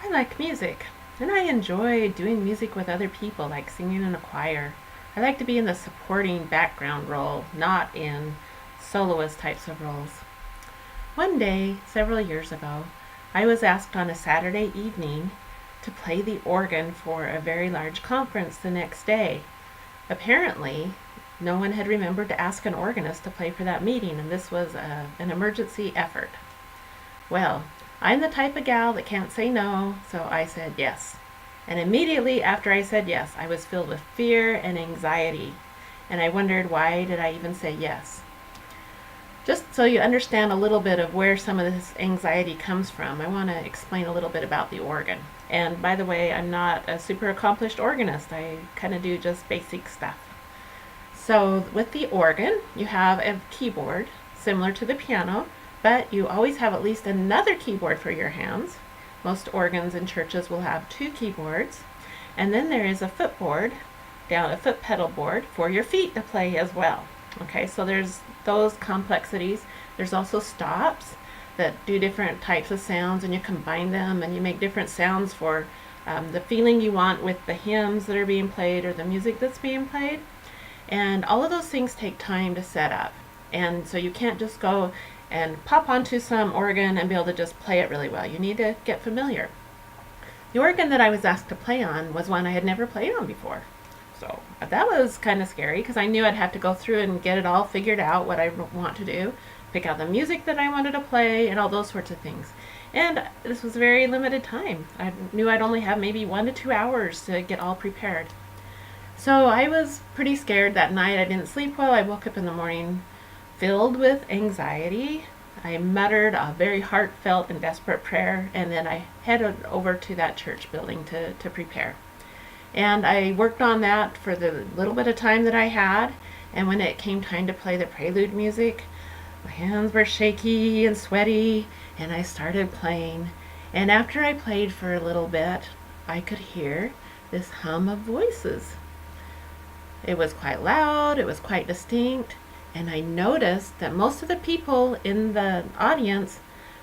I like music, and I enjoy doing music with other people, like singing in a choir. I like to be in the supporting background role, not in soloist types of roles. One day, several years ago, I was asked on a Saturday evening to play the organ for a very large conference the next day. Apparently, no one had remembered to ask an organist to play for that meeting, and this was an emergency effort. Well, I'm the type of gal that can't say no, so I said yes. And immediately after I said yes, I was filled with fear and anxiety, and I wondered, why did I even say yes? Just so you understand a little bit of where some of this anxiety comes from, I want to explain a little bit about the organ. And by the way, I'm not a super accomplished organist. I kind of do just basic stuff. So with the organ, you have a keyboard similar to the piano, but you always have at least another keyboard for your hands. Most organs in churches will have two keyboards. And then there is a footboard, a foot pedal board for your feet to play as well. Okay, so there's those complexities. There's also stops that do different types of sounds, and you combine them and you make different sounds for the feeling you want with the hymns that are being played or the music that's being played. And all of those things take time to set up. And so you can't just go and pop onto some organ and be able to just play it really well. You need to get familiar. The organ that I was asked to play on was one I had never played on before. So that was kind of scary because I knew I'd have to go through and get it all figured out, what I want to do, pick out the music that I wanted to play, and all those sorts of things. And this was very limited time. I knew I'd only have maybe 1 to 2 hours to get all prepared. So I was pretty scared that night. I didn't sleep well. I woke up in the morning filled with anxiety. I muttered a very heartfelt and desperate prayer, and then I headed over to that church building to prepare. And I worked on that for the little bit of time that I had, and when it came time to play the prelude music, my hands were shaky and sweaty, and I started playing. And after I played for a little bit, I could hear this hum of voices. It was quite loud, it was quite distinct, and I noticed that most of the people in the audience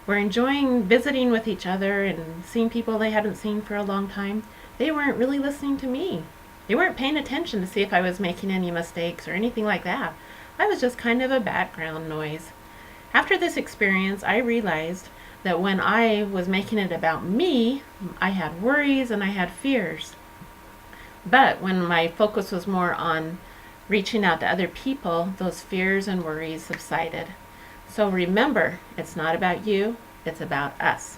were enjoying visiting with each other and seeing people they hadn't seen for a long time. They weren't really listening to me. They weren't paying attention to see if I was making any mistakes or anything like that. I was just kind of a background noise. After this experience, I realized that when I was making it about me, I had worries and I had fears. But when my focus was more on reaching out to other people, those fears and worries subsided. So remember, it's not about you, it's about us.